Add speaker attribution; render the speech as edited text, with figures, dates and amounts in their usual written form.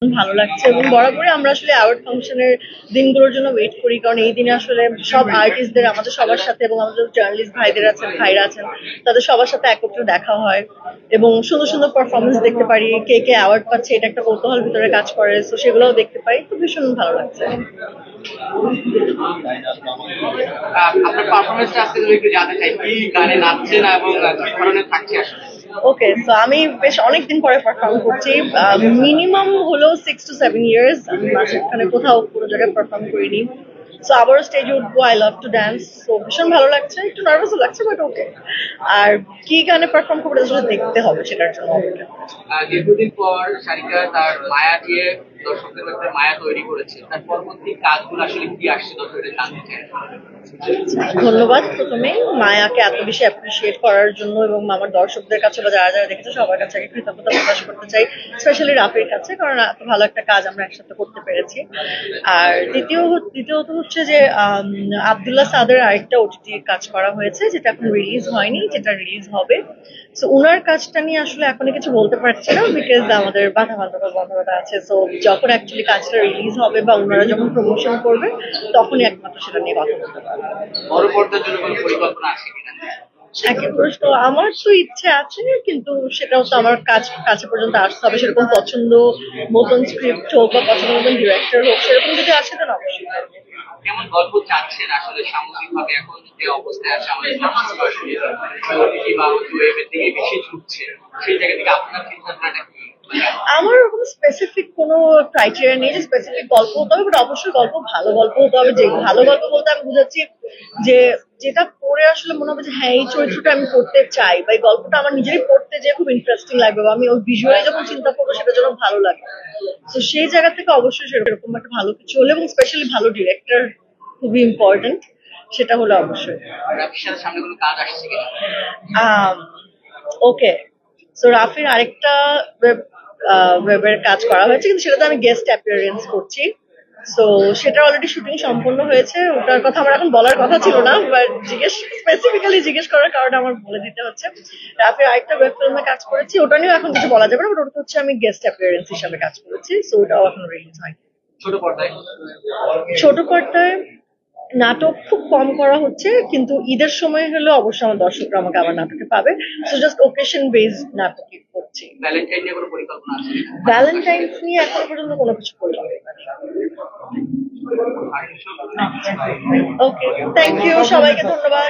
Speaker 1: ভালো লাগছে এবং বরাবরই আমরা আসলে অ্যাওয়ার্ড ফাংশনের দিনগুলোর জন্য ওয়েট করি, কারণ এই দিনে আসলে সব আর্টিস্টদের আমাদের সবার সাথে এবং আমাদের জার্নালিস্ট ভাইরা আছেন তাদের সবার সাথে একত্রে দেখা হয় এবং সুন্দর সুন্দর পারফরমেন্স দেখতে পারি, কে কে অ্যাওয়ার্ড পাচ্ছে এটা একটা কৌতূহল ভিতরে কাজ করে, তো সেগুলোও দেখতে পাই, তো ভীষণ ভালো লাগছে।
Speaker 2: আপনার পারফরমেন্সটা আজকে যদি একটু জানতে চাই, কি গানে নাচছেন এবং কি ধরনের থাকছে আসলে?
Speaker 1: ওকে, তো আমি বেশ অনেকদিন পরে পারফর্ম করছি, মিনিমাম হলো 6 to 7 years আমি মাঝখানে কোথাও কোনো জায়গায় পারফর্ম করিনি। সো আবারও স্টেজে উঠবো, আই লাভ টু ড্যান্স, তো ভীষণ ভালো লাগছে, একটু নার্ভাসও লাগছে বাট ওকে। আর কি গানে পারফর্ম করবো আসলে দেখতে হবে, সেটার জন্য অপেক্ষা।
Speaker 2: দীর্ঘদিন পর সারিকা তার মায়া দিয়ে দর্শকদের মধ্যে মায়া তৈরি করেছে, তার পরবর্তী কাজগুলো আসলে কি আসছে দর্শকদের জানতে চাই।
Speaker 1: ধন্যবাদ প্রথমে মায়াকে এত বেশি অ্যাপ্রিসিয়েট করার জন্য এবং আমার দর্শকদের কাছে বা যারা যারা দেখেছে সবার কাছে আগে কৃতজ্ঞতা প্রকাশ করতে চাই, স্পেশালি রাফির কাছে, কারণ এত ভালো একটা কাজ আমরা একসাথে করতে পেরেছি। আর দ্বিতীয়ত হচ্ছে যে আব্দুল্লাহ সাদের আরেকটা ওটিটি কাজ করা হয়েছে যেটা এখন রিলিজ হয়নি, যেটা রিলিজ হবে। সো উনার কাজটা নিয়ে আসলে এখনো কিছু বলতে পারছি না, বিকজ আমাদের বাধা আছে। সো যখন অ্যাকচুয়ালি কাজটা রিলিজ হবে বা ওনারা যখন প্রমোশন করবে তখনই একমাত্র সেটা নিয়ে কথা বলতে পারবো।
Speaker 2: বড় পর্দার জন্য কোনো পরিকল্পনা আছে কিনা?
Speaker 1: একই প্রশ্ন, আমার তো ইচ্ছে আছে, কিন্তু সেটাও তো আমার কাছে পর্যন্ত আসতে হবে, সেরকম পছন্দ মতন স্ক্রিপ্ট হোক বা পছন্দ মতন ডিরেক্টর হোক, সেরকম যদি আসে তো অবশ্যই।
Speaker 2: কেমন গল্প চাচ্ছেন আসলে সামগ্রিক ভাবে এখন যে অবস্থায় আছে আমাদের ওটিটি বা ওয়েবের দিকে বেশি ঝুঁকছে, সেই জায়গা থেকে আপনার চিন্তাধারাটা কি?
Speaker 1: আমার ওরকম স্পেসিফিক কোনো ক্রাইটেরিয়া নেই যে স্পেসিফিক গল্প হতে হবে, বাট অবশ্যই গল্প ভালো গল্প হতে হবে। যে ভালো গল্প বলতে আমি বুঝাচ্ছি যে যেটা পড়ে আসলে মনে হবে যে হ্যাঁ এই চরিত্রটা আমি পড়তে চাই, বা এই গল্পটা আমার নিজেরই পড়তে যে খুব ইন্টারেস্টিং লাগবে, বা আমি ওই ভিজুয়ালি যখন চিন্তা করবো সেটা যেন ভালো লাগে। তো সেই জায়গা থেকে অবশ্যই সেরকম একটা ভালো কিছু হলে এবং স্পেশালি ভালো ডিরেক্টর খুবই ইম্পর্টেন্ট, সেটা হলো অবশ্যই।
Speaker 2: সামনে কোনো কাজ আসছে কিনা?
Speaker 1: ওকে, সো রাফির আরেকটা ওয়েবের কাজ করা হয়েছে, কিন্তু সেটাতে আমি গেস্ট অ্যাপিয়ারেন্স করছি। সো সেটা অলরেডি শুটিং সম্পূর্ণ হয়েছে, ওটার কথা আমার এখন বলার কথা ছিল না, বাট স্পেসিফিক্যালি জিজ্ঞেস করার কারণে আমার বলে দিতে হচ্ছে। রাফির আরেকটা ওয়েব ফিল্মে কাজ করেছি, ওটা নিয়েও এখন কিছু বলা যাবে না, বাট ওটা হচ্ছে আমি গেস্ট অ্যাপিয়ারেন্স হিসাবে কাজ করেছি, সো ওটাও এখন রিলিজ হয়। ছোট পর্দায় নাটক খুব কম করা হচ্ছে, কিন্তু ঈদের সময় হলে অবশ্যই আমার দর্শকরা আমাকে আবার নাটকে পাবে। সো জাস্ট ওকেশন বেসড নাটকই করছি। ভ্যালেন্টাইন্স নিয়ে এখনো পর্যন্ত কোনো কিছু পরিকল্পনা নেই। ওকে, থ্যাংক ইউ, সবাইকে ধন্যবাদ।